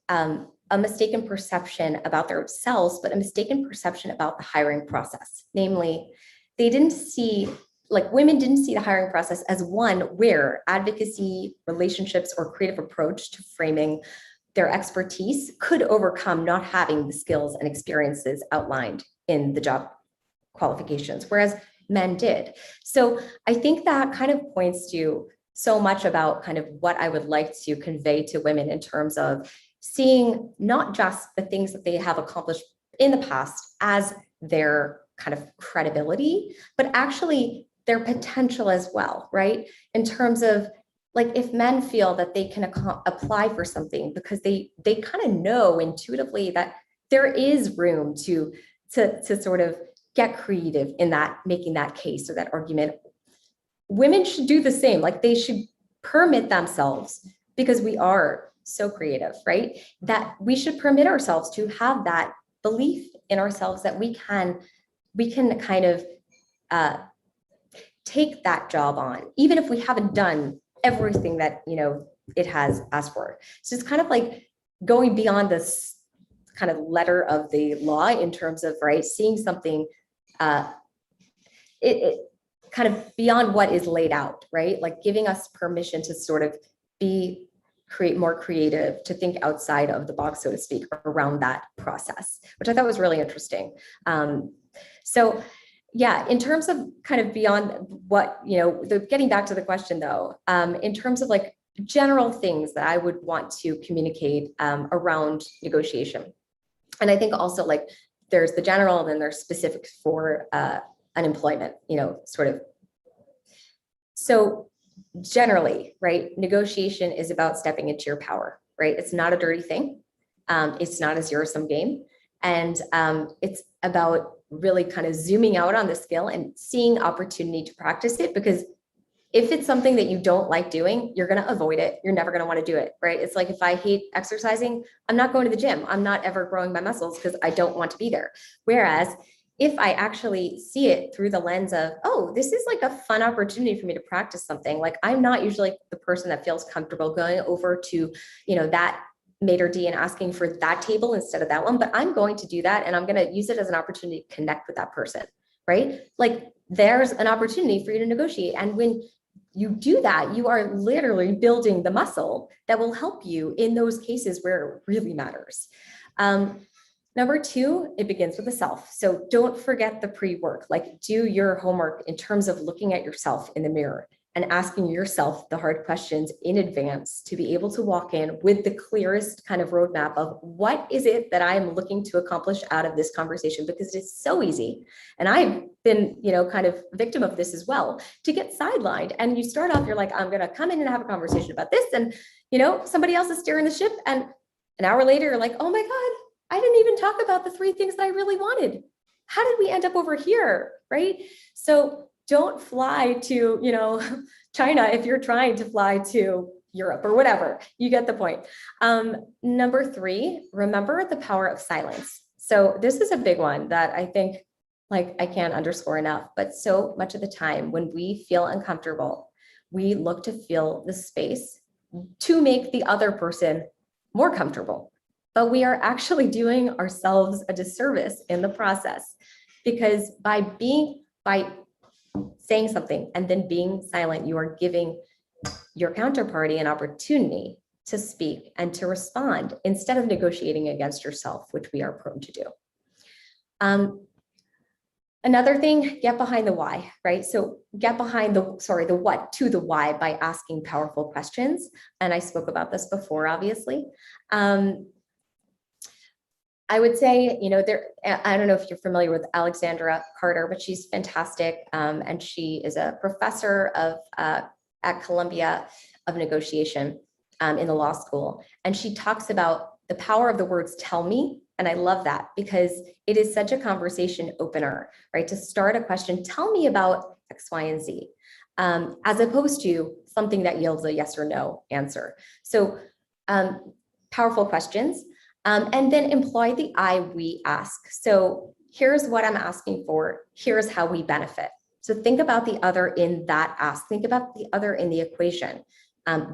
a mistaken perception about themselves, but a mistaken perception about the hiring process. Namely, they didn't see, like women didn't see the hiring process as one where advocacy, relationships, or creative approach to framing their expertise could overcome not having the skills and experiences outlined in the job qualifications, whereas men did. So I think that kind of points to so much about kind of what I would like to convey to women in terms of seeing not just the things that they have accomplished in the past as their kind of credibility, but actually their potential as well, right? In terms of like, if men feel that they can apply for something because they kind of know intuitively that there is room to sort of get creative in that, making that case or that argument, women should do the same. Like they should permit themselves, because we are so creative, right? That we should permit ourselves to have that belief in ourselves that we can kind of take that job on, even if we haven't done everything that, you know, it has asked for. So it's kind of like going beyond this kind of letter of the law in terms of, right, seeing something it kind of beyond what is laid out, right? Like giving us permission to sort of create more creative, to think outside of the box, so to speak, around that process, which I thought was really interesting. So yeah, in terms of kind of beyond what, you know, getting back to the question though, in terms of like general things that I would want to communicate around negotiation. And I think also like there's the general and then there's specifics for unemployment, you know, sort of. So generally, right, negotiation is about stepping into your power, right? It's not a dirty thing. It's not a zero-sum game. And it's about really kind of zooming out on the skill and seeing opportunity to practice it, because if it's something that you don't like doing, you're going to avoid it. You're never going to want to do it, right? It's like, if I hate exercising, I'm not going to the gym. I'm not ever growing my muscles because I don't want to be there. Whereas if I actually see it through the lens of, oh, this is like a fun opportunity for me to practice something. Like I'm not usually the person that feels comfortable going over to, you know, that maitre d' and asking for that table instead of that one, but I'm going to do that. And I'm going to use it as an opportunity to connect with that person, right? Like there's an opportunity for you to negotiate. And when you do that, you are literally building the muscle that will help you in those cases where it really matters. Number two, it begins with the self. So don't forget the pre-work, like do your homework in terms of looking at yourself in the mirror and asking yourself the hard questions in advance to be able to walk in with the clearest kind of roadmap of what is it that I'm looking to accomplish out of this conversation, because it's so easy. And I've been, you know, kind of victim of this as well, to get sidelined. And you start off, you're like, I'm going to come in and have a conversation about this. And, you know, somebody else is steering the ship. And an hour later, you're like, oh my God, I didn't even talk about the three things that I really wanted. How did we end up over here? Right? So don't fly to, you know, China if you're trying to fly to Europe or whatever. You get the point. Number three, remember the power of silence. So this is a big one that I think, like, I can't underscore enough, but so much of the time when we feel uncomfortable, we look to fill the space to make the other person more comfortable. But we are actually doing ourselves a disservice in the process, because by saying something and then being silent, you are giving your counterparty an opportunity to speak and to respond instead of negotiating against yourself, which we are prone to do. Another thing, get behind the why, right? So get behind the what to the why by asking powerful questions. And I spoke about this before, obviously. I would say, you know, I don't know if you're familiar with Alexandra Carter, but she's fantastic. And she is a professor at Columbia of negotiation in the law school. And she talks about the power of the words tell me And I love that because it is such a conversation opener, right? To start a question, tell me about X, Y, and Z, as opposed to something that yields a yes or no answer. So powerful questions. And then employ the I, we ask. So here's what I'm asking for. Here's how we benefit. So think about the other in that ask. Think about the other in the equation.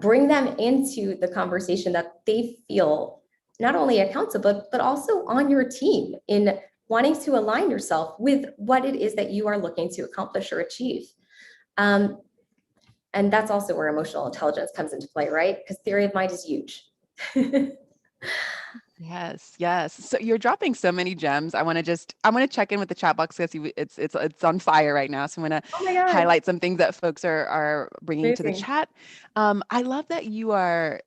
Bring them into the conversation that they feel not only accountable, but also on your team in wanting to align yourself with what it is that you are looking to accomplish or achieve. And that's also where emotional intelligence comes into play, right? Because theory of mind is huge.
Yes, yes. So you're dropping so many gems. I want to check in with the chat box because it's on fire right now. So I'm going to
Oh my God.
highlight some things that folks are bringing to the
Amazing.
chat. I love that you are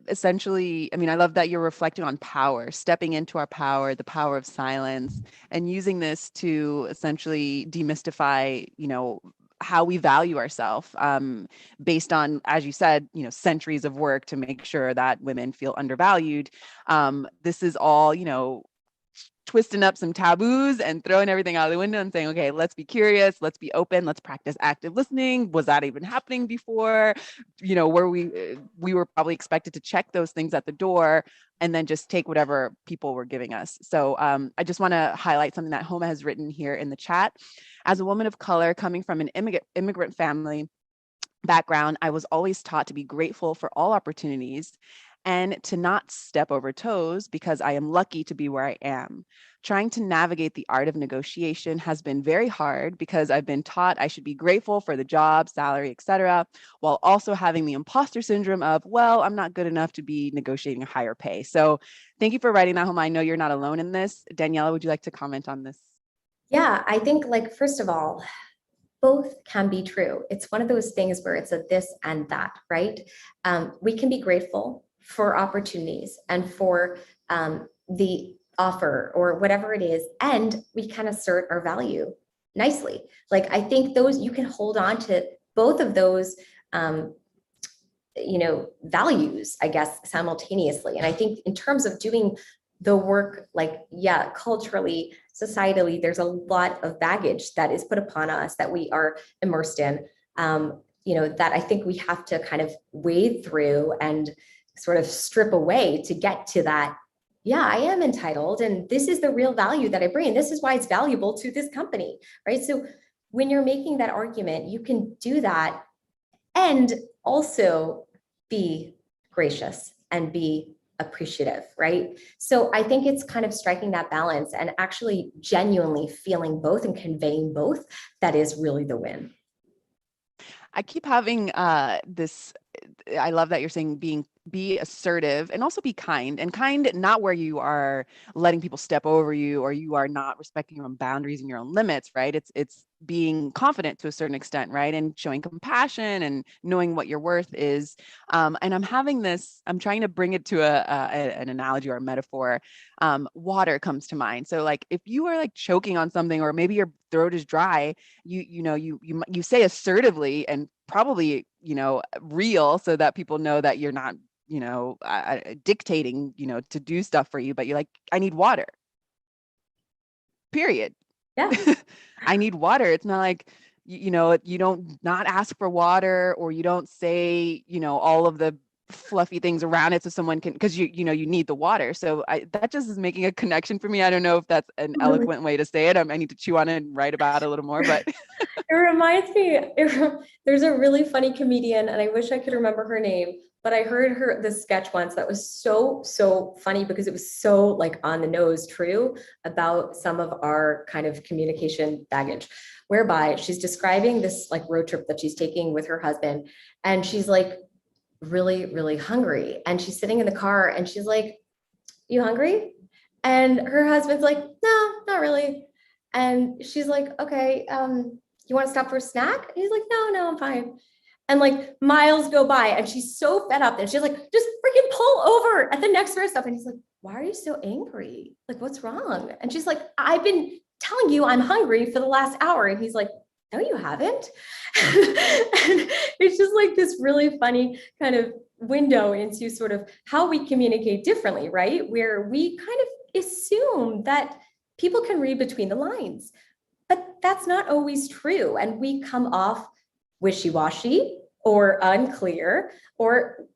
essentially, I mean, I love that you're reflecting on power, stepping into our power, the power of silence, and using this to essentially demystify, how we value ourselves, based on, as you said, centuries of work to make sure that women feel undervalued. This is all, twisting up some taboos and throwing everything out of the window and saying, okay, let's be curious, let's be open, let's practice active listening. Was that even happening before? Were we were probably expected to check those things at the door and then just take whatever people were giving us. So I just want to highlight something that Homa has written here in the chat. As a woman of color coming from an immigrant family background, I was always taught to be grateful for all opportunities and to not step over toes because I am lucky to be where I am. Trying to navigate the art of negotiation has been very hard because I've been taught I should be grateful for the job, salary, etc., while also having the imposter syndrome of, well, I'm not good enough to be negotiating a higher pay. So thank you for writing that home. I know you're not alone in this. Daniella, would you like to comment on this?
Yeah, I think first of all, both can be true. It's one of those things where it's a this and that, right? We can be grateful for opportunities and for the offer or whatever it is, and we can assert our value nicely. I think you can hold on to both of those values, I guess, simultaneously. And I think in terms of doing the work, culturally, societally, there's a lot of baggage that is put upon us that we are immersed in, that I think we have to kind of wade through and sort of strip away to get to that. Yeah, I am entitled, and this is the real value that I bring. And this is why it's valuable to this company, right? So when you're making that argument, you can do that and also be gracious and be appreciative, right? So I think it's kind of striking that balance and actually genuinely feeling both and conveying both that is really the win.
I keep having this, I love that you're saying be assertive and also be kind, and kind not where you are letting people step over you or you are not respecting your own boundaries and your own limits, right? It's being confident to a certain extent, right? And showing compassion and knowing what your worth is. And I'm trying to bring it to an analogy or a metaphor. Water comes to mind. So if you are choking on something, or maybe your throat is dry, you say assertively and probably, real, so that people know that you're not, dictating, to do stuff for you, but you're like, I need water. Period.
Yeah.
I need water. It's not like, you don't not ask for water, or you don't say, all of the fluffy things around it so someone can, because you need the water. So that just is making a connection for me. I don't know if that's an eloquent way to say it. I need to chew on it and write about it a little more, but
it reminds me, there's a really funny comedian, and I wish I could remember her name, but I heard the sketch once that was so funny because it was so on the nose true about some of our kind of communication baggage, whereby she's describing this road trip that she's taking with her husband, and she's really, really hungry. And she's sitting in the car and she's like, you hungry? And her husband's like, no, not really. And she's like, okay, you want to stop for a snack? And he's like, no, I'm fine. And miles go by and she's so fed up that she's like, just freaking pull over at the next rest stop. And he's like, why are you so angry? What's wrong? And she's like, I've been telling you I'm hungry for the last hour. And he's like, no, you haven't. And it's just this really funny kind of window into sort of how we communicate differently, right? Where we kind of assume that people can read between the lines, but that's not always true. And we come off wishy-washy or unclear or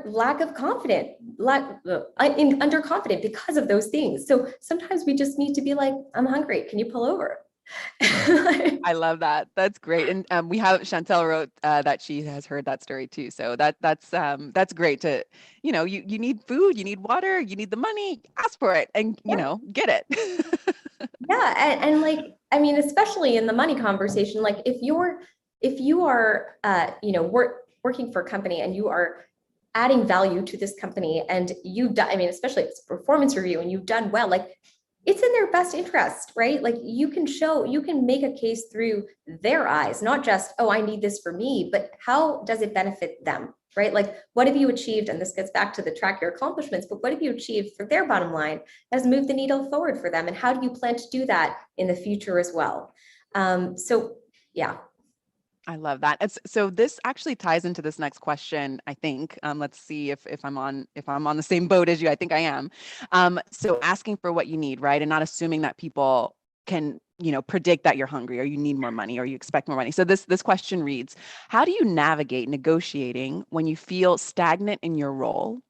lack of confidence, underconfident because of those things. So sometimes we just need to be like, I'm hungry. Can you pull over?
I love that. That's great. And we have Chantel wrote that she has heard that story too. So that's great to, you need food, you need water, you need the money, ask for it and, get it.
Yeah. And like, I mean, especially in the money conversation, like if you are, working for a company and you are adding value to this company and you've done, I mean, especially if it's a performance review and you've done well, like it's in their best interest, right? Like you can make a case through their eyes, not just, oh, I need this for me, but how does it benefit them, right? Like what have you achieved? And this gets back to the track your accomplishments, but what have you achieved for their bottom line has moved the needle forward for them? And how do you plan to do that in the future as well? So yeah.
I love that. So this actually ties into this next question, I think. Let's see if I'm on the same boat as you. I think I am. So asking for what you need, right? And not assuming that people can, predict that you're hungry or you need more money or you expect more money. So this question reads, how do you navigate negotiating when you feel stagnant in your role?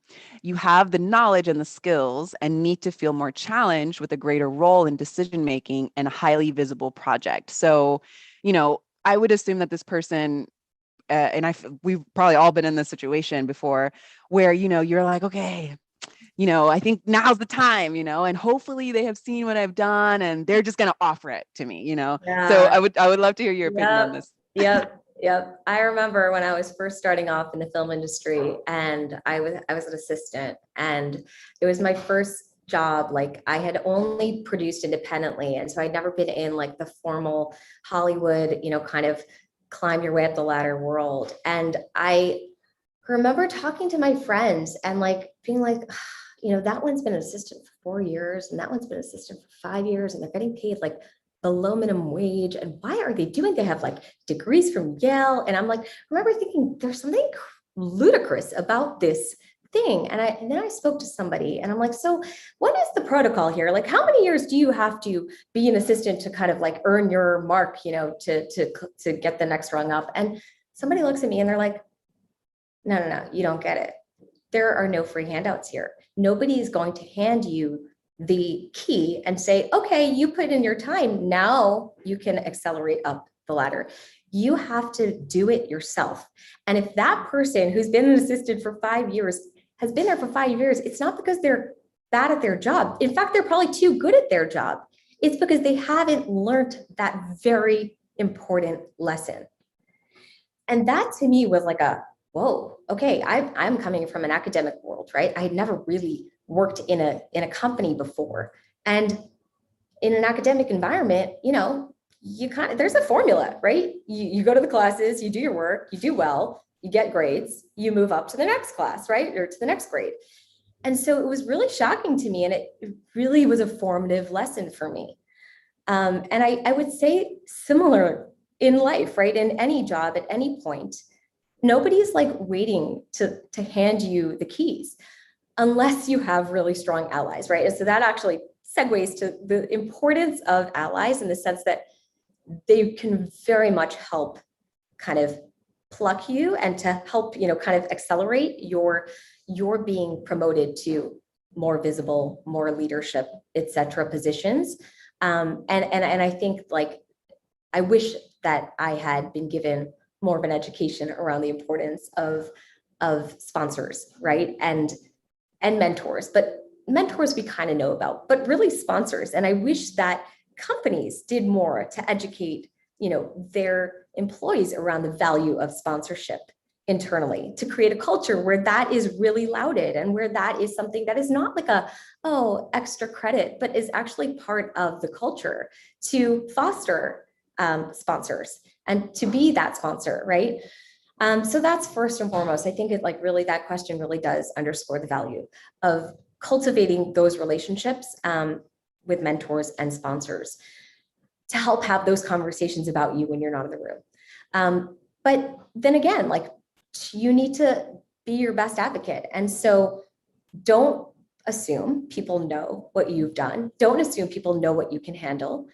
You have the knowledge and the skills and need to feel more challenged with a greater role in decision making and a highly visible project. So, I would assume that this person, we've probably all been in this situation before where, you're like, okay, I think now's the time, and hopefully they have seen what I've done and they're just going to offer it to me, So
Yeah.
I would love to hear your opinion on this.
Yep. I remember when I was first starting off in the film industry and I was an assistant and it was my first job. Like I had only produced independently. And so I'd never been in like the formal Hollywood, kind of climb your way up the ladder world. And I remember talking to my friends and like being like, that one's been an assistant for 4 years and that one's been an assistant for 5 years and they're getting paid like below minimum wage. And why are they doing? They have like degrees from Yale. And I'm like, I remember thinking there's something ludicrous about this thing. And then I spoke to somebody and I'm like, so what is the protocol here? Like, how many years do you have to be an assistant to kind of like earn your mark, to get the next rung up? And somebody looks at me and they're like, no, you don't get it. There are no free handouts here. Nobody is going to hand you the key and say, okay, you put in your time. Now you can accelerate up the ladder. You have to do it yourself. And if that person who's been an assistant for 5 years has been there for 5 years, it's not because they're bad at their job. In fact, they're probably too good at their job. It's because they haven't learned that very important lesson. And that to me was like whoa, okay, I'm coming from an academic world, right? I had never really worked in a company before. And in an academic environment, there's a formula, right? You go to the classes, you do your work, you do well, you get grades, you move up to the next class, right? Or to the next grade. And so it was really shocking to me. And it really was a formative lesson for me. And I would say similar in life, right? In any job at any point, nobody's like waiting to hand you the keys unless you have really strong allies, right? And so that actually segues to the importance of allies in the sense that they can very much help kind of pluck you and to help, kind of accelerate your being promoted to more visible, more leadership, et cetera, positions. And I think like, I wish that I had been given more of an education around the importance of sponsors, right? And mentors, but mentors we kind of know about, but really sponsors. And I wish that companies did more to educate, their employees around the value of sponsorship internally, to create a culture where that is really lauded and where that is something that is not like extra credit, but is actually part of the culture to foster sponsors and to be that sponsor, right? So that's first and foremost. I think that question really does underscore the value of cultivating those relationships with mentors and sponsors to help have those conversations about you when you're not in the room. But then again, like you need to be your best advocate. And so don't assume people know what you've done. Don't assume people know what you can handle.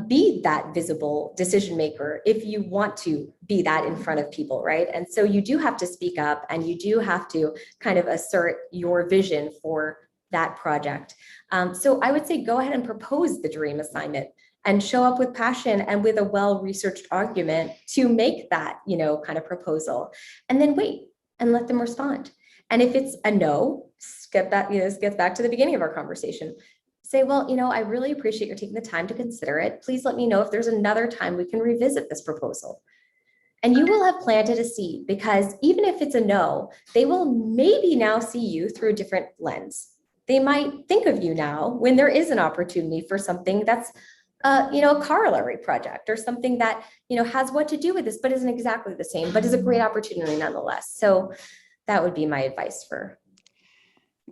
Be that visible decision maker if you want to be that in front of people, right? And so you do have to speak up, and you do have to kind of assert your vision for that project. So I would say go ahead and propose the dream assignment and show up with passion and with a well-researched argument to make that, kind of proposal, and then wait and let them respond. And if it's a no, this gets back to the beginning of our conversation. Say, well, I really appreciate you taking the time to consider it. Please let me know if there's another time we can revisit this proposal. And you will have planted a seed, because even if it's a no, they will maybe now see you through a different lens. They might think of you now when there is an opportunity for something that's, a corollary project, or something that, has what to do with this, but isn't exactly the same, but is a great opportunity nonetheless. So that would be my advice for.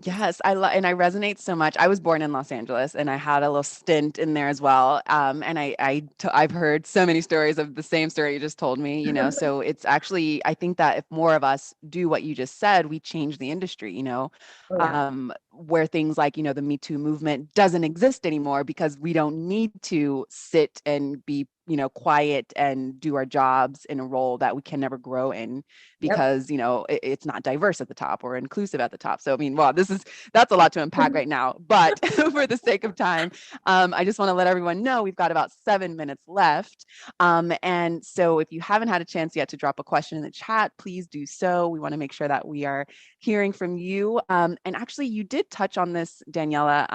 Yes, and I resonate so much. I was born in Los Angeles, and I had a little stint in there as well. And I've heard so many stories of the same story you just told me. So it's actually, I think that if more of us do what you just said, we change the industry.
Oh, yeah.
Where things like the Me Too movement doesn't exist anymore, because we don't need to sit and be quiet and do our jobs in a role that we can never grow in, because it's not diverse at the top or inclusive at the top. So I mean, wow, that's a lot to unpack right now, but for the sake of time, I just want to let everyone know we've got about 7 minutes left, and so if you haven't had a chance yet to drop a question in the chat, please do so. We want to make sure that we are hearing from you, and actually you did touch on this, Daniella.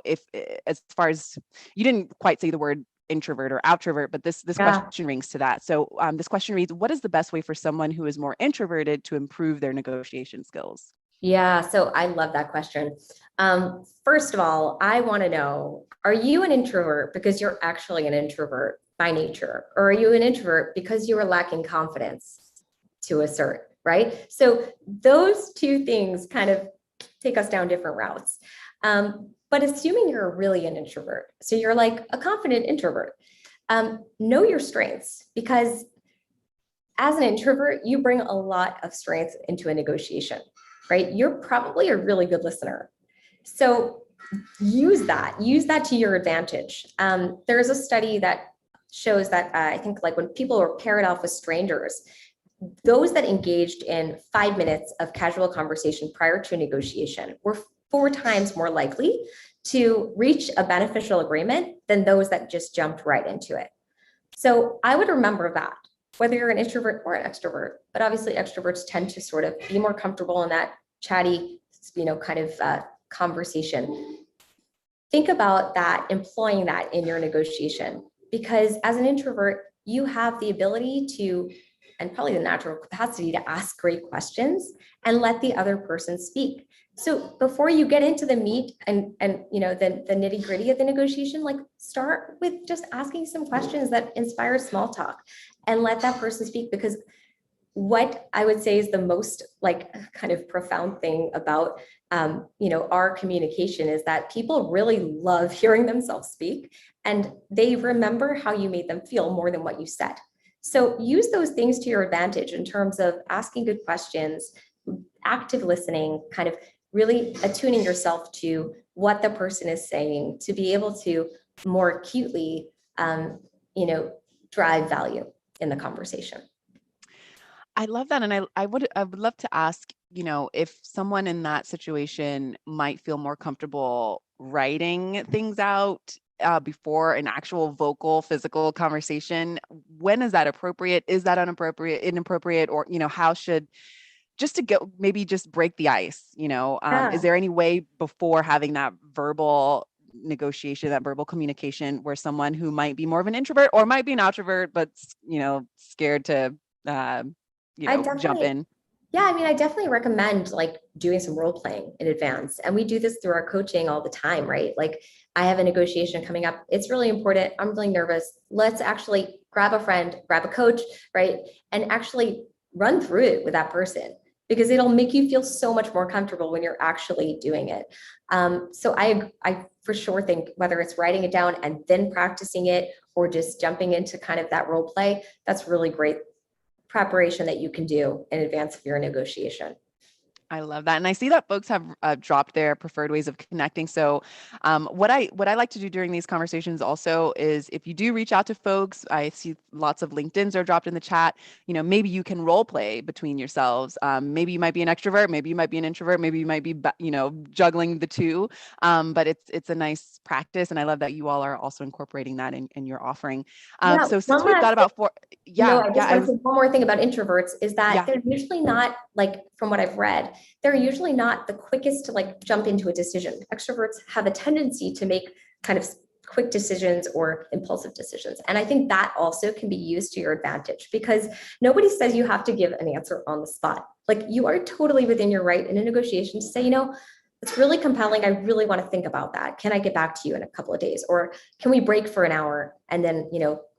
If as far as you didn't quite say the word introvert or outrovert, but this question rings to that. So this question reads, what is the best way for someone who is more introverted to improve their negotiation skills?
Yeah, so I love that question. First of all, I want to know, are you an introvert because you're actually an introvert by nature? Or are you an introvert because you are lacking confidence to assert, right? So those two things kind of take us down different routes. But assuming you're really an introvert, so you're like a confident introvert, know your strengths, because as an introvert, you bring a lot of strength into a negotiation, right? You're probably a really good listener. So use that to your advantage. There's a study that shows that I think like when people were paired off with strangers, those that engaged in 5 minutes of casual conversation prior to a negotiation were 4 times more likely to reach a beneficial agreement than those that just jumped right into it. So I would remember that, whether you're an introvert or an extrovert, but obviously extroverts tend to sort of be more comfortable in that chatty, kind of conversation. Think about that, employing that in your negotiation, because as an introvert, you have the ability to, and probably the natural capacity to, ask great questions and let the other person speak. So before you get into the meat and the nitty gritty of the negotiation, like start with just asking some questions that inspire small talk and let that person speak. Because what I would say is the most like kind of profound thing about our communication is that people really love hearing themselves speak, and they remember how you made them feel more than what you said. So use those things to your advantage in terms of asking good questions, active listening, kind of really attuning yourself to what the person is saying to be able to more acutely, drive value in the conversation.
I love that. And I would love to ask, if someone in that situation might feel more comfortable writing things out before an actual vocal, physical conversation, when is that appropriate? Is that inappropriate? Or, how should, just to get, maybe just break the ice, is there any way before having that verbal negotiation, that verbal communication, where someone who might be more of an introvert or might be an outrovert, but, scared to, jump in?
Yeah, I mean, I definitely recommend like doing some role playing in advance. And we do this through our coaching all the time, right? Like I have a negotiation coming up. It's really important. I'm really nervous. Let's actually grab a friend, grab a coach, right? And actually run through it with that person, because it'll make you feel so much more comfortable when you're actually doing it. So I for sure think whether it's writing it down and then practicing it, or just jumping into kind of that role play, that's really great preparation that you can do in advance of your negotiation.
I love that. And I see that folks have dropped their preferred ways of connecting. So what I like to do during these conversations also is if you do reach out to folks, I see lots of LinkedIn's are dropped in the chat. Maybe you can role play between yourselves. Maybe you might be an extrovert, maybe you might be an introvert, maybe you might be, juggling the two. But it's a nice practice. And I love that you all are also incorporating that in your offering.
Yeah,
So since
one
we've got
last
about four,
No,
yeah,
I just
yeah, I
want to
was,
say one more thing about introverts is that
yeah.
they're usually not, like, from what I've read, they're usually not the quickest to like jump into a decision. Extroverts have a tendency to make kind of quick decisions or impulsive decisions. And I think that also can be used to your advantage, because nobody says you have to give an answer on the spot. Like, you are totally within your right in a negotiation to say, it's really compelling. I really want to think about that. Can I get back to you in a couple of days? Or can we break for an hour and then,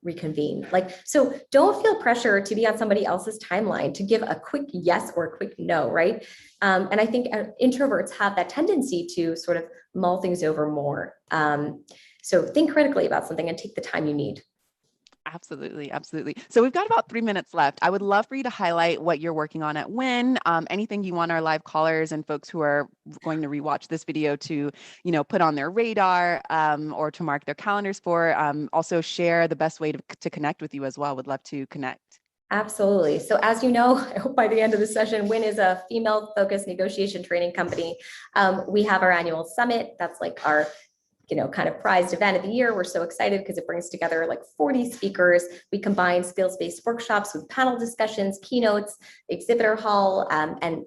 reconvene? So don't feel pressure to be on somebody else's timeline to give a quick yes or a quick no, right? And I think introverts have that tendency to sort of mull things over more. So think critically about something and take the time you need.
Absolutely. Absolutely. So we've got about 3 minutes left. I would love for you to highlight what you're working on at Win, anything you want our live callers and folks who are going to rewatch this video to, put on their radar or to mark their calendars for. Also share the best way to connect with you as well. Would love to connect.
Absolutely. So as you know, I hope by the end of the session, Win is a female-focused negotiation training company. We have our annual summit. That's like our kind of prized event of the year. We're so excited because it brings together like 40 speakers. We combine skills-based workshops with panel discussions, keynotes, exhibitor hall, and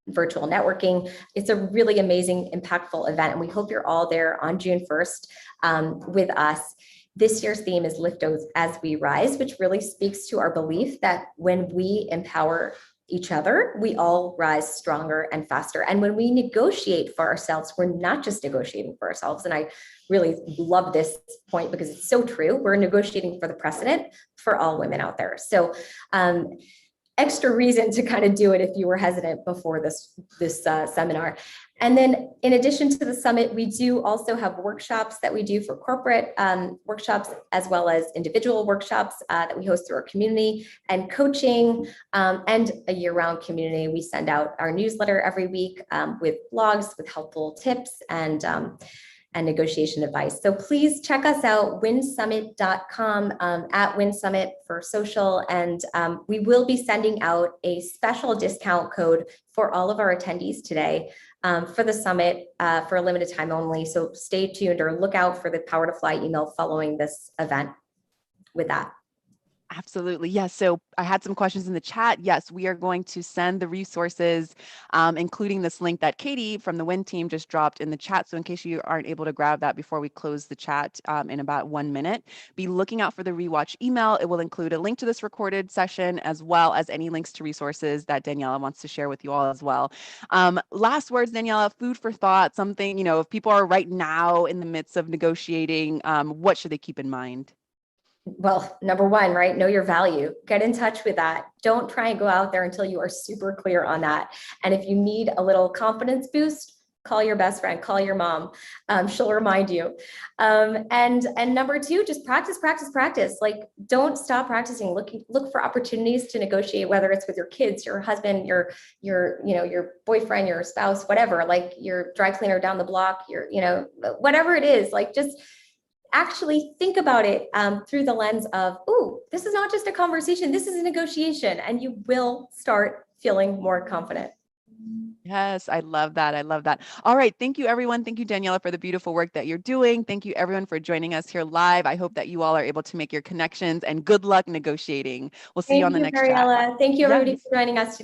virtual networking. It's a really amazing, impactful event. And we hope you're all there on June 1st with us. This year's theme is Lift as we rise, which really speaks to our belief that when we empower each other, we all rise stronger and faster. And when we negotiate for ourselves, we're not just negotiating for ourselves. And I really love this point because it's so true. We're negotiating for the precedent for all women out there. So extra reason to kind of do it if you were hesitant before this seminar. And then in addition to the summit, we do also have workshops that we do for corporate workshops, as well as individual workshops that we host through our community, and coaching and a year-round community. We send out our newsletter every week with blogs, with helpful tips and negotiation advice. So please check us out, winsummit.com, at winsummit for social. And we will be sending out a special discount code for all of our attendees today for the summit for a limited time only. So stay tuned or look out for the Power to Fly email following this event with that.
Absolutely. Yes. So I had some questions in the chat. Yes, we are going to send the resources, including this link that Katie from the WIN team just dropped in the chat. So in case you aren't able to grab that before we close the chat in about 1 minute, be looking out for the rewatch email. It will include a link to this recorded session, as well as any links to resources that Daniella wants to share with you all as well. Last words, Daniella, food for thought, something, if people are right now in the midst of negotiating, what should they keep in mind?
Well, number one, right? Know your value. Get in touch with that. Don't try and go out there until you are super clear on that. And if you need a little confidence boost, call your best friend, call your mom. She'll remind you. And number two, just practice. Like, don't stop practicing. Look for opportunities to negotiate, whether it's with your kids, your husband, your boyfriend, your spouse, whatever, like your dry cleaner down the block, whatever it is, like, just actually think about it through the lens of, oh, this is not just a conversation, this is a negotiation, and you will start feeling more confident.
Yes, I love that. I love that. All right. Thank you, everyone. Thank you, Daniella, for the beautiful work that you're doing. Thank you, everyone, for joining us here live. I hope that you all are able to make your connections, and good luck negotiating. We'll see you on the next chat.
Mariella. Thank you, everybody,
Yes.
for joining us today.